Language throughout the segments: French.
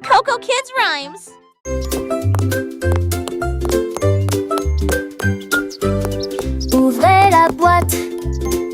Coco Kids Rhymes. Ouvrez la boîte,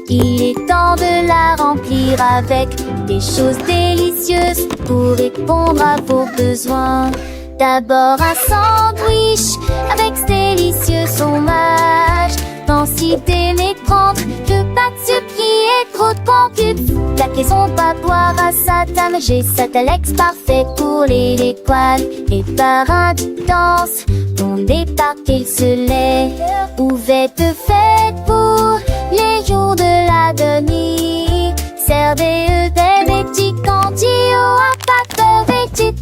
il est temps de la remplir avec des choses délicieuses pour répondre à vos besoins. D'abord un sandwich avec ce délicieux fromage. Densité mais prendre que pas de sucre qui est trop de pancube. La maison pas boire à sa table. J'ai Satalex parfait pour les l'étoile. Et par un danse, on débarque et se lève. Ouverte fête pour les jours de la demi. Servez des petits candies à pâte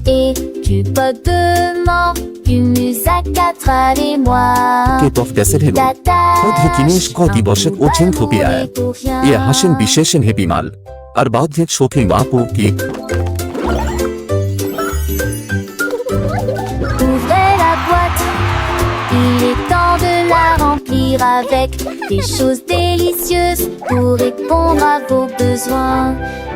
et du pot de mort. কেটফ হেগো বৌদ্ধ কিনেশ কতি বর্ষক ওছেন থুপি আয় এ হাসেন বিশেষেন হেপি মাল আর বৌদ্ধের শোকে মাপো কি Ouvrez la boîte, il est temps de la remplir avec des choses délicieuses pour répondre à vos besoins.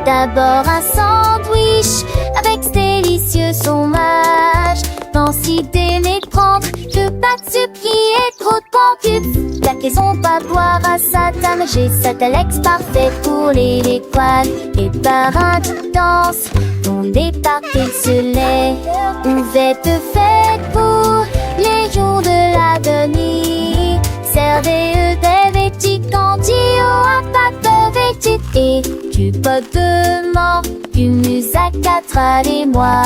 D'abord un sandwich avec ce délicieux fromage. Densité mais prendre que pas de sucre qui est trop de pancube. La maison pas boire à sa table. J'ai Satalex parfait pour les l'étoile. Et par un danse, on débarque et se lève. Ouverte fête pour les jours de la demi. Servez des petits candies à pâte et du pot de mort. Du à 4 et moi.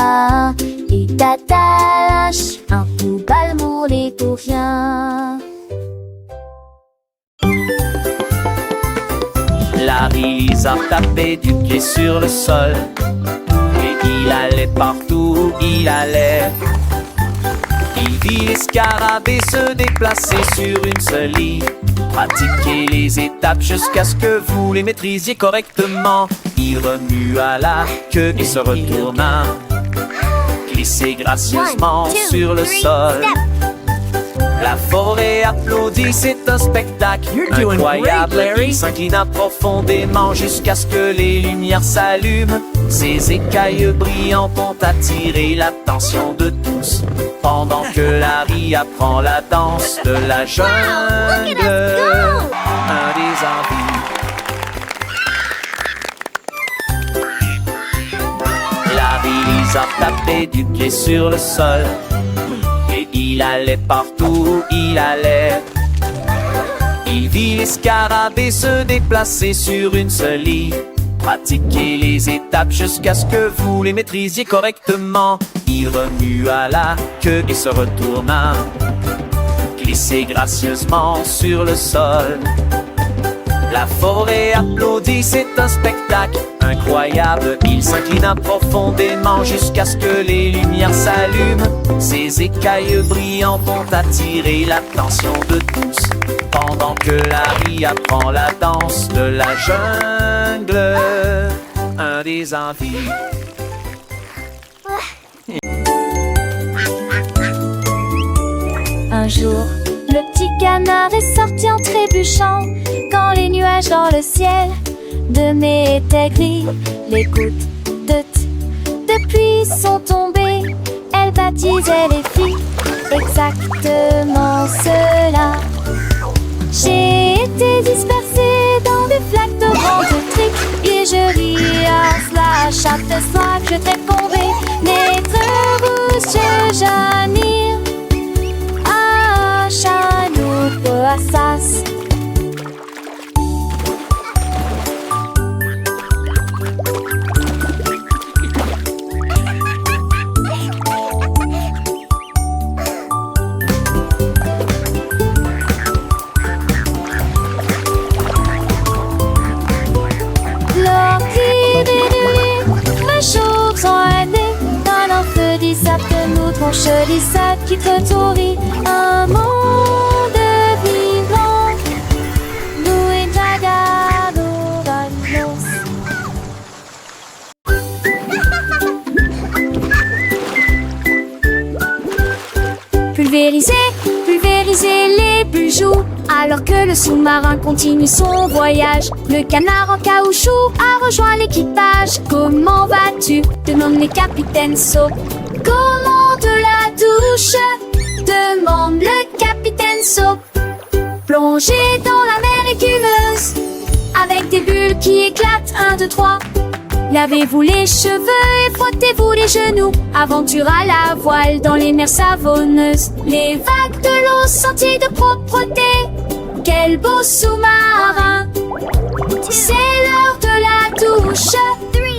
Et t'attaches un coup balle moulé pour rien. Larry a tapé du pied sur le sol. Et il allait partout où il allait. Il vit les scarabées se déplacer sur une seule ligne. Pratiquez les étapes jusqu'à ce que vous les maîtrisiez correctement. Il remua la queue et se retourna. Glissez gracieusement sur le sol. La forêt applaudit, c'est un spectacle incroyable. Il s'inclina profondément jusqu'à ce que les lumières s'allument. Ses écailles brillantes ont attiré l'attention de tous. Pendant que Larry apprend la danse de la jungle, un des envies. Larry a tapé du pied sur le sol. Et il allait partout où il allait. Il vit les scarabées se déplacer sur une seule ligne. Pratiquez les étapes jusqu'à ce que vous les maîtrisiez correctement. Il remua la queue et se retourna. Glissez gracieusement sur le sol. La forêt applaudit, c'est un spectacle incroyable. Il s'inclina profondément jusqu'à ce que les lumières s'allument. Ses écailles brillantes ont attiré l'attention de tous. Pendant que Larry apprend la danse de la jungle, un des envies. Un jour, le petit canard est sorti en trébuchant. Quand les nuages dans le ciel de mai étaient gris, les gouttes de pluie sont tombées. Elles baptisaient les filles, exactement cela. J'ai été dispersée dans des flaques de vent de trique. Et je ris à cela chaque fois que je t'ai tombé. Lettre rouge, j'anime. Chanouk Assas. Mon chelissade qui te tourit un monde vivant. Nous et Jagado Valos. Pulvériser les bijoux. Alors que le sous-marin continue son voyage, le canard en caoutchouc a rejoint l'équipage. Comment vas-tu? Demande les capitaines sauts. Comment de la douche? Demande le capitaine Soap. Plongez dans la mer écumeuse avec des bulles qui éclatent. 1, 2, 3. Lavez-vous les cheveux et frottez-vous les genoux. Aventure à la voile dans les mers savonneuses. Les vagues de l'eau, sentiers de propreté. Quel beau sous-marin! C'est l'heure de la douche.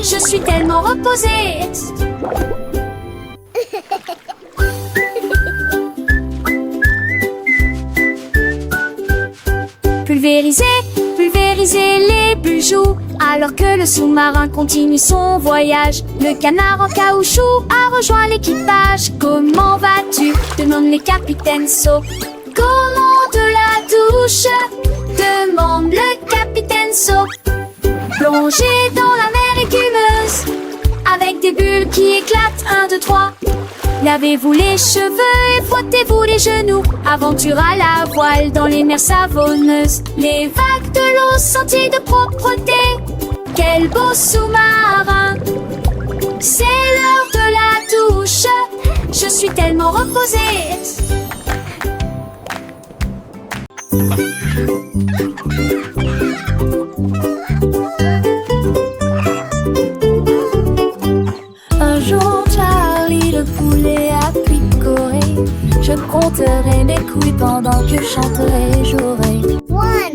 Je suis tellement reposée. Pulvérisez, pulvérisez les bijoux alors que le sous-marin continue son voyage. Le canard en caoutchouc a rejoint l'équipage. Comment vas-tu? Demande les capitaines Soap. Comment de la douche? Demande le capitaine Soap. Plongez dans la mer écumeuse avec des bulles qui éclatent. 1, 2, 3. Lavez-vous les cheveux et frottez-vous les genoux. Aventure à la voile dans les mers savonneuses. Les vagues de l'eau, sentiers de propreté. Quel beau sous-marin! C'est l'heure de la douche. Je suis tellement reposée. Un jour, Charlie le poulet a picoré. Je compterai mes couilles pendant que je chanterai et jouerai.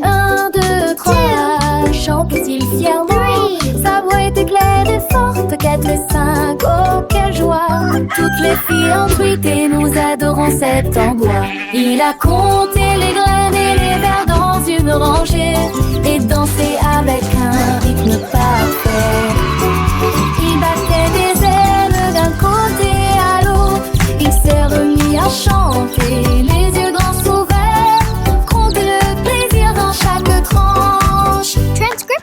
1, 2, 3, chante-t-il fièrement. Sa voix était claire et forte. 4 et 5, oh quelle joie. Toutes les filles ont tweeté, nous adorons cet endroit. Il a compté les graines et les vers dans une rangée et dansé avec un rythme parfait. Il battait des ailes d'un côté à l'autre. Il s'est remis à chanter, les yeux grands ouverts. Compter le plaisir dans chaque tranche.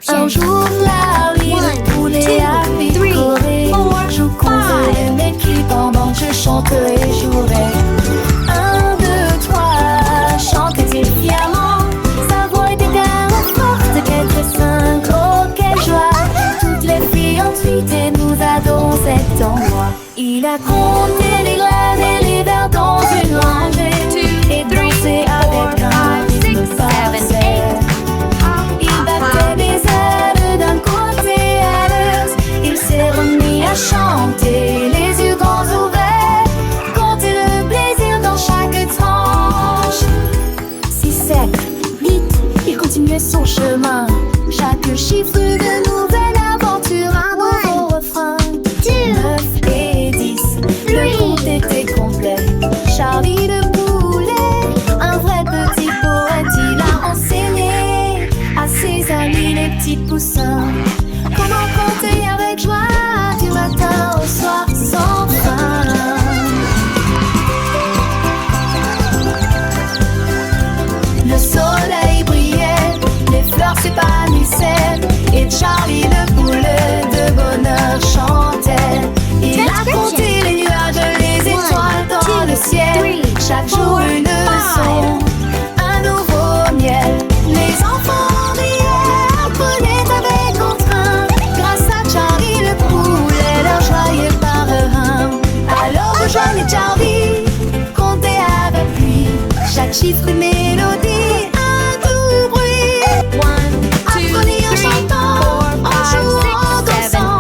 Un jour, Larry le poulet a picoré. Je compterai mes culs pendant que je chanterai et jouerai. 1, 2, 3, chantait-il fièrement. Sa voix était tellement forte. 4 et 5, oh quelle joie. Toutes les filles ont tweeté, nous adorons cet endroit. Il a compté les graines et les vers dans une rangée et dansé avec un rythme parfait. Il battait des ailes d'un côté à l'autre. Il s'est remis à chanter, les yeux grands ouverts. Compter le plaisir dans chaque tranche. 6, 7, 8, il continuait son chemin. Chaque chiffre de nouvelle aventure, un nouveau refrain. 9 et 10, le compte était complet. Charlie le poulet, un vrai petit poète, il a enseigné à ses amis les petits poussins comment compter avec joie du matin au soir sans fin. Le soleil brillait, les fleurs s'épanouissaient et Charlie le poulet de bonheur chantait. Il a compté les nuages, les étoiles dans le ciel. Chaque jour une leçon, un nouveau miel. Les enfants riaient, apprenaient avec entrain. Grâce à Charlie le poulet, leur joyeux parrain. Alors rejoignez Charlie, comptez avec lui. Chaque chiffre une mélodie, un doux bruit. Apprenez en chantant, en jouant, en dansant.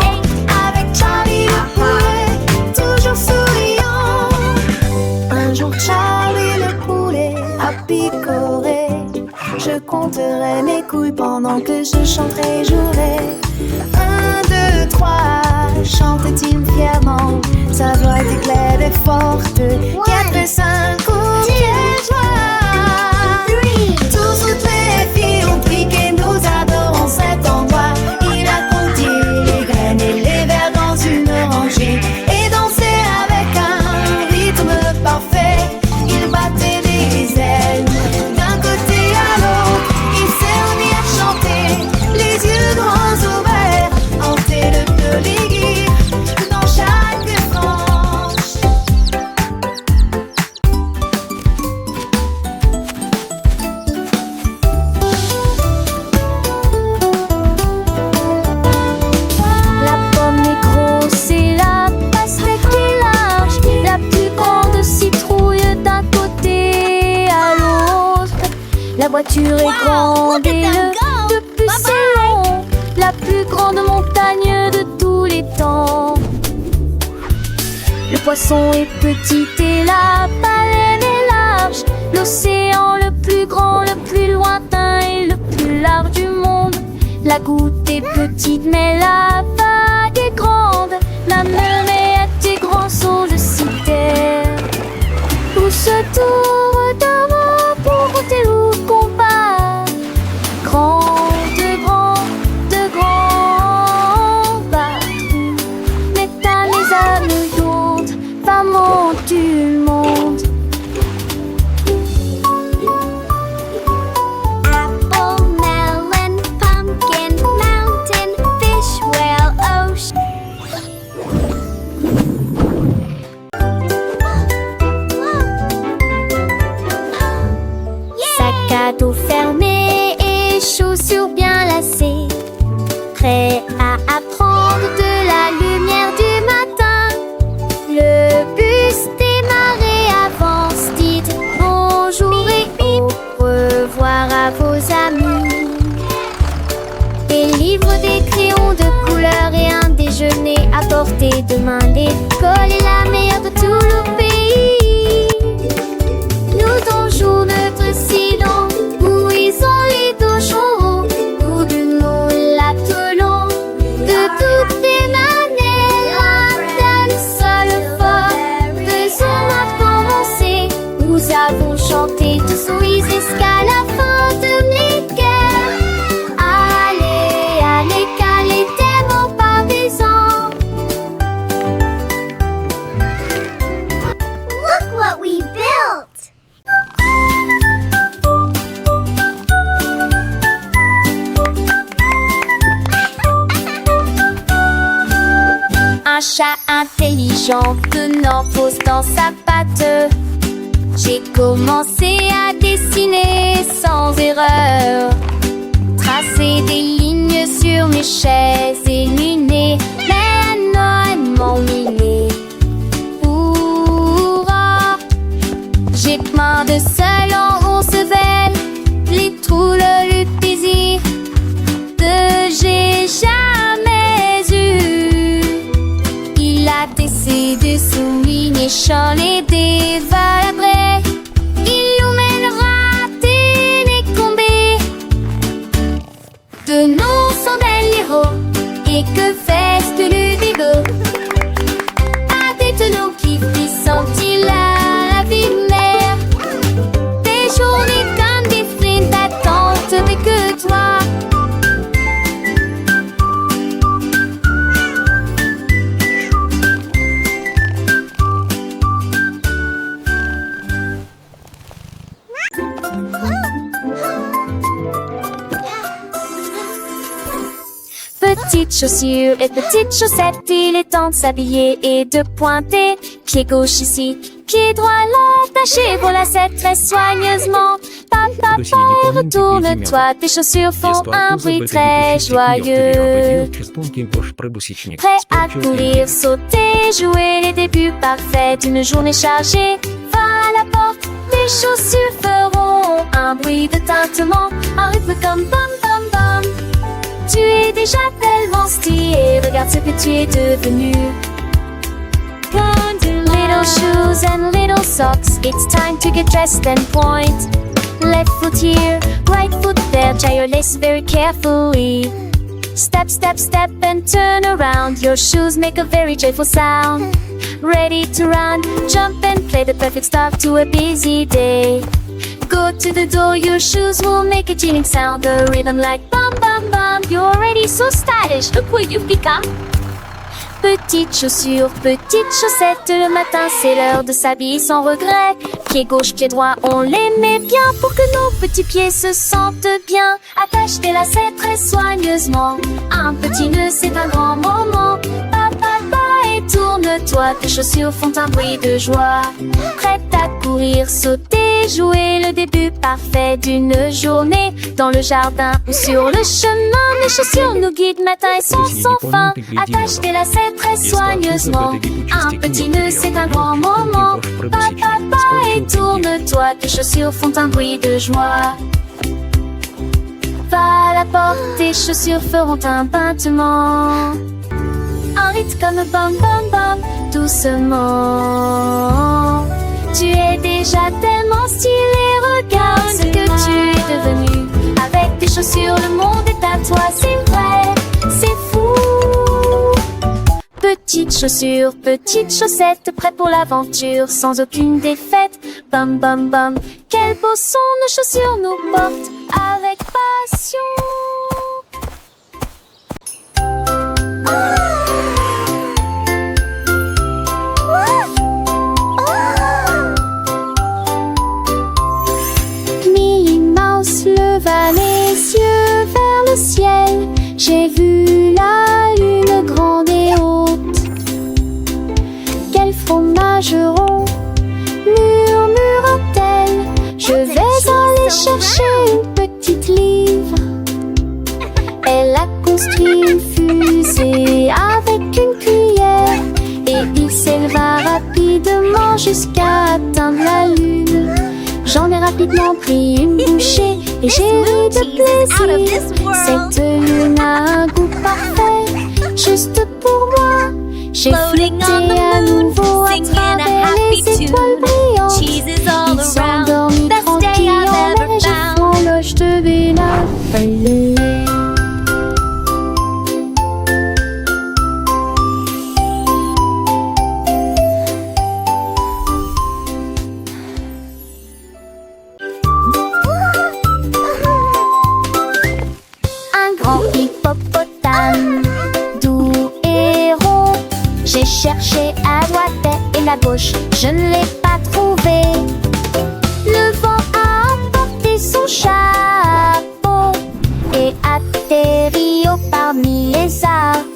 Avec Charlie le poulet, toujours souriant. Un jour Charlie le poulet a picoré. Je compterai mes couilles pendant que je chanterai et jouerai. 1, 2, 3, chantait-il fièrement. Sa voix était claire et forte. 4 et 5, oh quelle joie. Tous, toutes les filles ont piqué, nous adorons cet endroit. Il a compté les graines et les vers dans une rangée et dansé avec un rythme parfait. Il battait des ailes d'un côté à l'autre. Il s'est remis à chanter, les yeux grands ouverts. voiture est grande et le bus est long, la plus grande montagne de tous les temps. Le poisson est petit et la baleine est large, l'océan le plus grand, le plus lointain et le plus large du monde. La goutte est petite mais la vague est grande, la mer est grand sur le citer. Où se tourne d'avant pour compter où qu'on va. Grand, de grand bateau, métal les âmes d'onde, femmes du monde. Apple, melon, pumpkin, mountain, fish, whale, ocean. Sac à dos fermé et chaussures bien lacées, prêt à apprendre de la lumière du matin. Le bus démarre avance, dites bonjour et au revoir à vos amis. Des livres, des crayons de couleur et un déjeuner à portée de main. L'école est la meilleure de tout le pays. Nous donjons notre silence, où ils ont les dos chauds, où de nous l'appelons. De toutes les manières, un seul fort, faisons-moi commencer. Nous avons chanté tous oui jusqu'à la fin de mes cœurs. Allez, allez, calez tes mots partisans. Look what we built! Un chat intelligent tenant pose dans sa patte. J'ai commencé à dessiner sans erreur, tracer des lignes sur mes chaises illuminées, mais non m'emmêler. J'ai plein de seul en 11 veines, les trous le plaisir que j'ai jamais eu. Il a tessé de souligner champs les dévalabrais. Il nous mènera télécombés de nos centaines héros. Et que fait le dégo? À des tonneaux qui sentir la vie mère. Des journées comme des freins d'attente, mais que toi. Petites chaussures et petites chaussettes, il est temps de s'habiller et de pointer. Pied gauche ici, pied droit là, attaché pour la selle très soigneusement. Papa, retourne-toi, tes chaussures font un bruit très joyeux. Prêt à courir, sauter, jouer les débuts parfaits d'une journée chargée. Va à la porte, tes chaussures feront un bruit de tintement, un rythme comme bam bam bam. Tu es déjà tellement stylé, regarde ce que tu es devenu. Little shoes and little socks, it's time to get dressed and point. Left foot here, right foot there, tie your lace very carefully. Step, step, step and turn around, your shoes make a very joyful sound. Ready to run, jump and play, the perfect start to a busy day. Go to the door, your shoes will make a chilling sound, a rhythm like bum bum bum. You're already so stylish, look what you've become. Petites chaussures, petites chaussettes, le matin c'est l'heure de s'habiller sans regret. Pied gauche, pied droit, on les met bien pour que nos petits pieds se sentent bien. Attache tes lacets très soigneusement, un petit nœud c'est un grand moment. Et tourne-toi, tes chaussures font un bruit de joie. Prête à courir, sauter, jouer le début parfait d'une journée. Dans le jardin ou sur le chemin, mes chaussures nous guident matin et soir sans fin. Attache tes lacets très soigneusement, un petit nœud c'est un grand moment. Et tourne-toi, tes chaussures font un bruit de joie. à la porte, tes chaussures feront un battement. Un rythme comme bam bam bam, doucement. Tu es déjà tellement stylé, regarde ce que tu es devenu. Avec tes chaussures, le monde est à toi, c'est vrai, c'est fou. Petites chaussures, petites chaussettes, prêtes pour l'aventure, sans aucune défaite. Bam bam bam, quel beau son nos chaussures nous portent avec passion. Minnie Mouse leva les yeux vers le ciel. J'ai vu la lune grande et haute. Quel fromage rond, murmura-t-elle. Je vais aller chercher une petite livre. Elle a construit une fusée avec une cuillère, et il s'éleva rapidement jusqu'à atteindre la lune. J'en ai rapidement pris une bouchée et j'ai ri de plaisir. Cette lune a un goût parfait, juste pour moi. J'ai flotté à nouveau à travers les étoiles brillantes. Ils sont endormis tranquilles en neige et font l'oche de Bella. Hippopotame, doux et rond. J'ai cherché à droite et à gauche, je ne l'ai pas trouvé. Le vent a apporté son chapeau et atterri au parmi les arbres.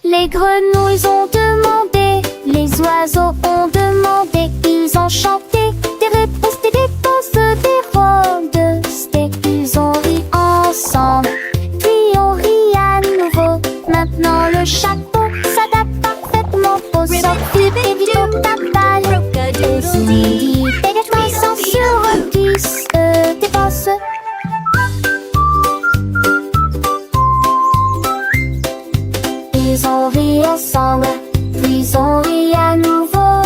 Les grenouilles ont demandé, les oiseaux ont demandé, ils ont chanté des réponses, des dépenses, des robes de steak. Ils ont ri ensemble. Maintenant le chapeau s'adapte parfaitement au sortir et vite au tapal. Et si dégagement sans se dépense. Ils ont ri ensemble, puis ils ont ri à nouveau.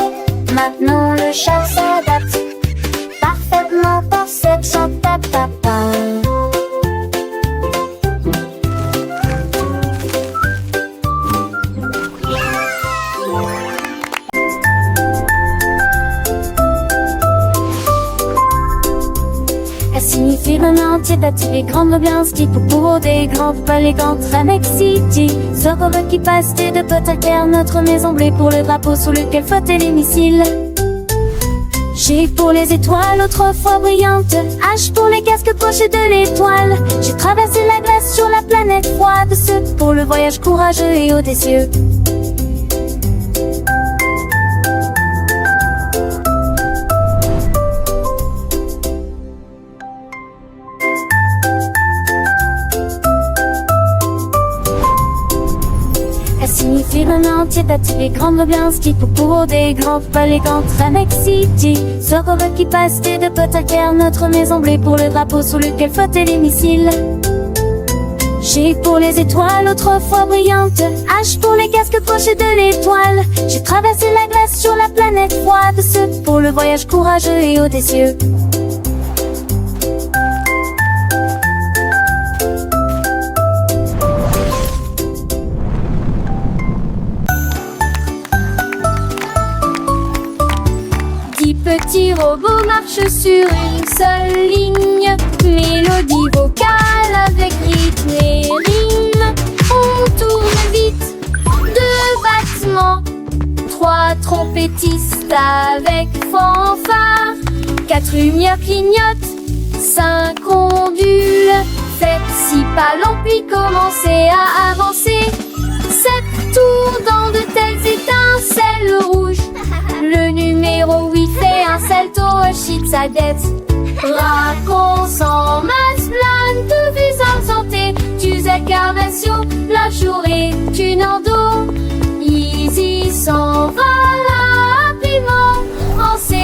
Maintenant le chat s'adapte parfaitement pour cette chantapapa. Signifie un entier d'attirer grande bien ski pour des grands palais contre City. Zorro qui passe de potes à terre, notre maison bleue pour le drapeau sous lequel flottaient les missiles. G pour les étoiles autrefois brillantes, H pour les casques pochés de l'étoile. J'ai traversé la glace sur la planète froide, ce pour le voyage courageux et audacieux. Signifie un entier d'attirer grande bien ski pour des grands palais contre City. Zorro qui passe de potes à terre, notre maison bleue pour le drapeau sous lequel flottaient les missiles. G pour les étoiles autrefois brillantes, H pour les casques pochés de l'étoile. J'ai traversé la glace sur la planète froide, ce pour le voyage courageux et audacieux. Petit robot marche sur une seule ligne, mélodie vocale avec rythme et rime. On tourne vite, 2 battements, 3 trompettistes avec fanfare, 4 lumières clignotent, 5 ondules. Faites 6 pas longs puis commencez à avancer. 7 tours dans de telles étincelles rouges. Le numéro 8 fait un salto au shit sa dette. Racon sans masse, plane de vue en santé. Tu incarnation, la journée, tu n'en dos. Easy s'en va rapidement en séjouré.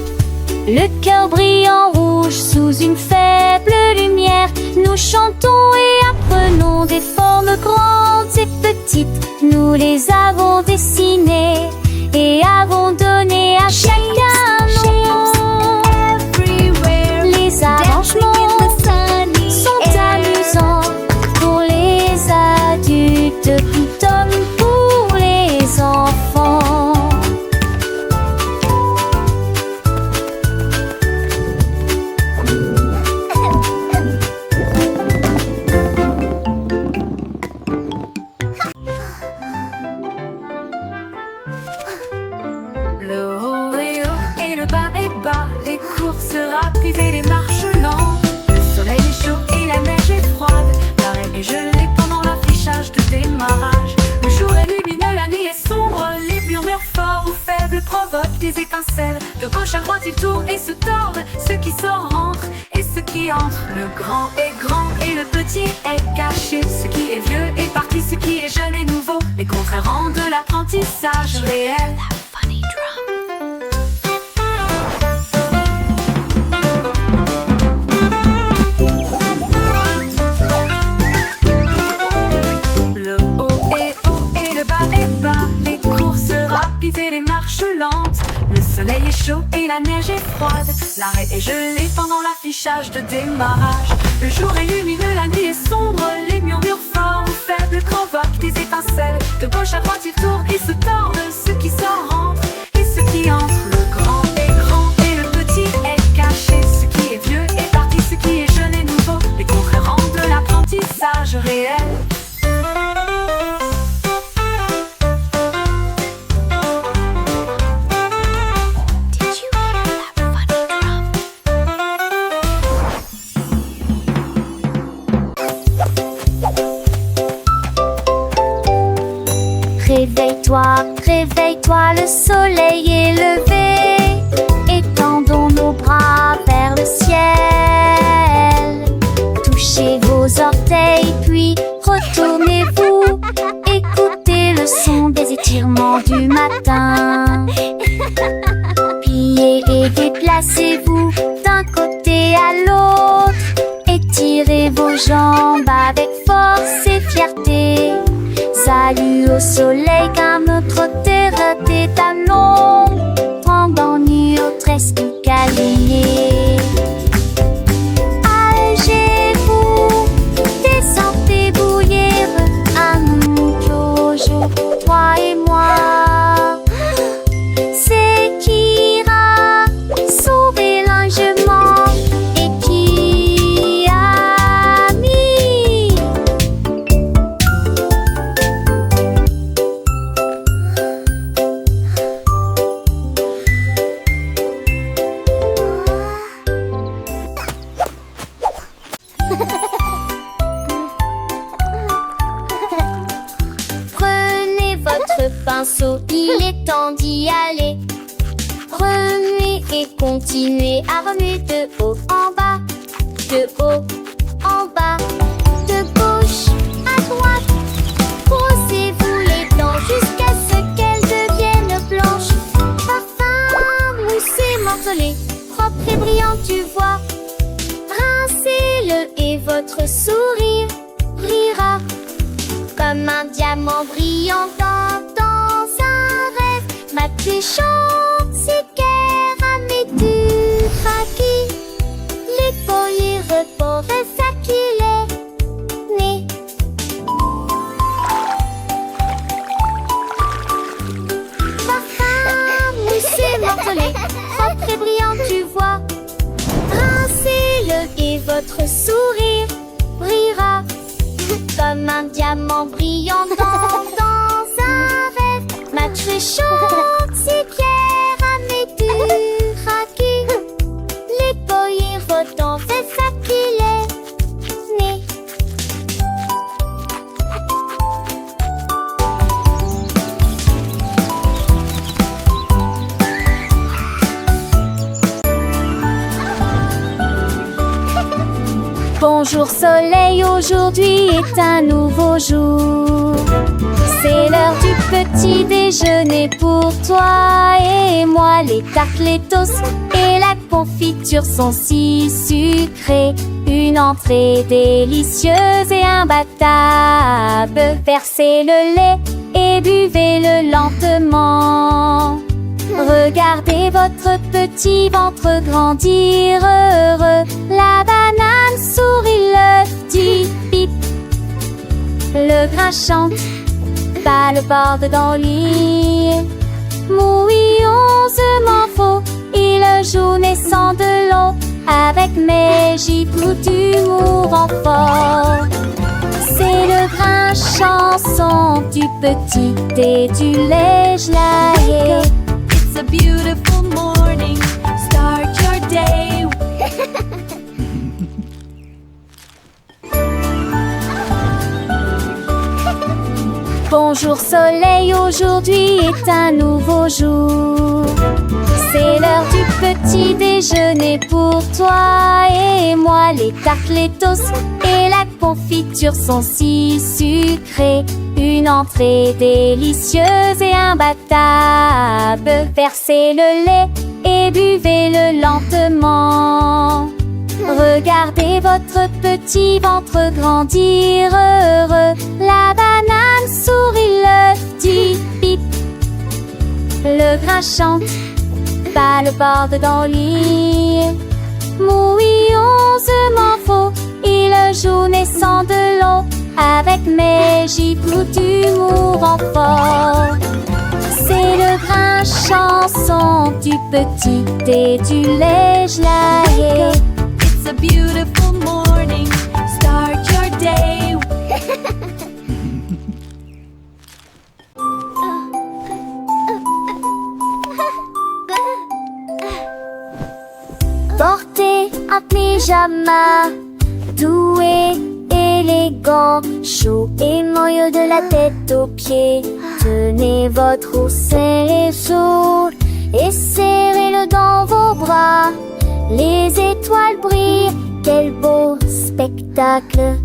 Le cœur brille en rouge sous une faible lumière. Nous chantons et apprenons des formes grandes et petites. Nous les avons dessinées et avons donné à chacun un nom. Les arrangements sont amusants pour les adultes tout comme pour les enfants. Le haut est haut et le bas est bas, les courses rapides et les marches lentes. Le soleil est chaud et la neige est froide, l'arène est gelée pendant l'affichage de démarrage. Le jour est lumineux, la nuit est sombre, les murmures forts ou faibles provoquent des étincelles. De gauche à droite ils tournent et se tordent, ceux qui sortent rentrent et ceux qui entrent. Le grand est grand et le petit est caché, ce qui est vieux est parti, ce qui est jeune est nouveau. Les contraires rendent l'apprentissage réel. Le haut est haut et le bas est bas, les courses rapides et les marches lentes. Le soleil est chaud et la neige est froide, l'arrêt est gelé pendant l'affichage de démarrage. Le jour est lumineux, la nuit est sombre, les murmures forts ou faibles provoquent des étincelles. De gauche à droite ils tournent et se tordent, ceux qui sortent rentrent et ceux qui entrent. Le grand est grand et le petit est caché, ce qui est vieux est parti, ce qui est jeune est nouveau. Les contraires rendent l'apprentissage réel. Réveille-toi, réveille-toi, le soleil est levé. Étendons nos bras vers le ciel. Touchez vos orteils, puis retournez-vous. Écoutez le son des étirements du matin. Pliez et déplacez-vous d'un côté à l'autre. Étirez vos jambes avec force et fierté. Salut au soleil car notre terre est à l'ombre. Pendant nuit au tresque câliné. Allégez-vous, descendez bouillir. À nous Jojo, toi et moi. C'est qui ira sauver l'enjement et qui a mis. Prenez votre pinceau, il est temps d'y aller. Remuez et continuez à remuer de haut en bas, de haut en bas, de gauche à droite. Brossez-vous les dents jusqu'à ce qu'elles deviennent blanches. Parfum, moussé, morcelé, propre et brillant, tu vois. Rincez-le et votre sourire brillera comme un diamant brillant dans un rêve. Ma péchant, c'est du craquis. Les feuilles repos resacculés. Né. Parfum, moussé, morcelé, propre et brillant, tu vois. Rincez-le et votre sourire brillera comme un diamant brillant dans un rêve. Match chante ses pierres à mes du craquis. Les feuilles rotant fait s'acculer. Né. Bonjour soleil, aujourd'hui est un nouveau jour. C'est l'heure du petit déjeuner pour toi et et moi les tartlettos et la confiture sont si sucrées. Une entrée délicieuse et imbattable. Versez le lait et buvez-le lentement. Regardez votre petit ventre grandir heureux. La banane sourit, l'œuf dit pip. Le grain chante, pas le borde dans le lit. Mouillonsement faux, il joue naissant de l'eau. Avec mes gifles d'humour en fort. C'est le grain chanson du petit et du lait gelé. It's a beautiful morning. Start your day. Bonjour soleil, aujourd'hui est un nouveau jour. C'est l'heure du petit déjeuner pour toi et moi. Les tartlettos et la confiture sont si sucrées. Une entrée délicieuse et imbattable. Versez le lait et buvez-le lentement. Regardez votre petit ventre grandir heureux. La banane sourit, l'œuf dit pip. Le grain chante, pas le borde dans le lit. Mouillonsement faux, il joue naissant de l'eau. Avec mes gifles d'humour en fort. C'est le grain chanson du petit et du lait gelé. It's a beautiful morning. Start your day. Portez un pyjama doux et élégant, chaud et moelleux de la tête aux pieds. Tenez votre oursin et sourd et serrez-le dans vos bras. Les étoiles brillent, quel beau spectacle.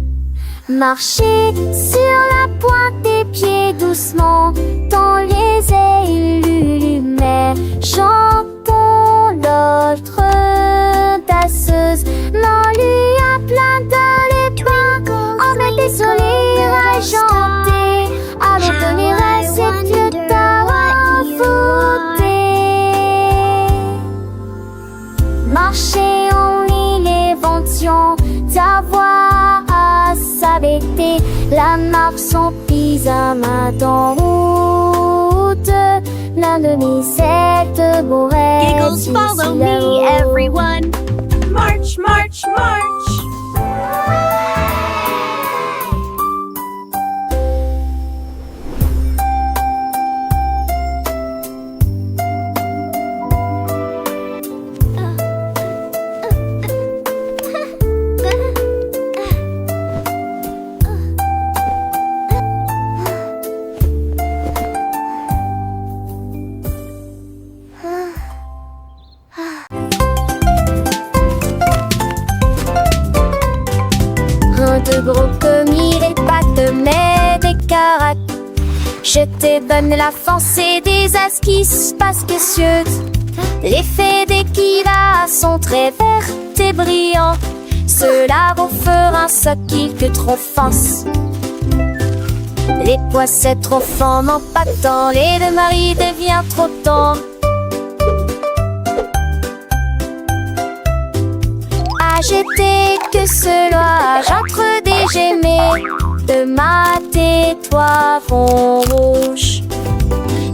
Marchez sur la pointe des pieds doucement dans les lumières. Chantons notre danseuse. Dans lui à plein dans les bains, avec des sourires à chanter. Allons donner à cette lutte à fouter. Marchez en l'élévation, ta voix à s'abaisser. La marque son pyjama en route. L'un de mes sept beaux rêves. Giggles, follow me, everyone. March, march, march. De gros commis, les pâtes, mais des carottes. Je te donne la force et des esquisses pas spécieuses. L'effet des kivas sont très vertes et brillantes. Cela vous fera un soquille que trop force. Les poissets trop forts n'ont pas de temps. Les deux maris deviennent trop tendres. J'étais que cela, j'entre des gemets de ma tais-toi fond rouge.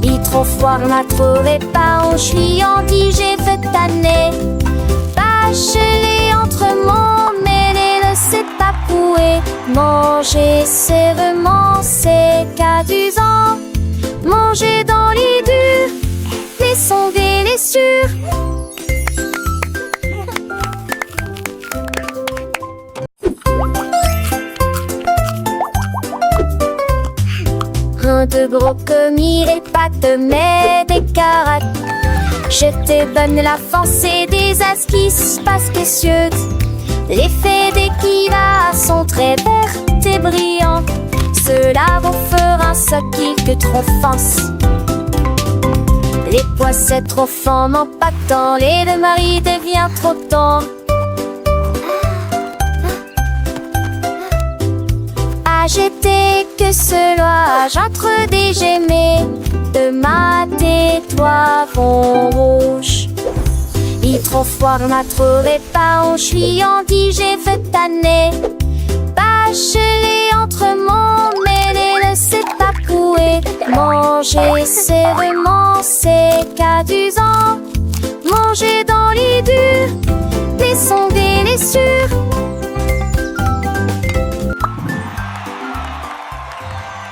Il trop froid, m'a trouvé pas où je lui en dis j'ai fait tanner. Bachelé entre mon mêlé ne sait pas pouer. Manger sèvement c'est cadusant. Manger dans les durs, les sonder les sûrs. De gros commis, les pâtes, mais des carottes. Je te donne la force et des esquisses pas spécieuses. L'effet des kivas sont très vertes et brillantes. Cela vous fera un soquille que trop force. Les pois c'est trop fort, non pas tant. Lait de Marie devient trop tendre. J'étais que cela, j'entre des gemets de ma tais-toi vont rouge. Il trop froid, on a trouvé pas, on chiandit, j'ai fait tanner. Bachelé entre mon mêlé, ne sait pas couer. Manger sévèrement, c'est cadusant. Manger dans les durs, les sons délicieux.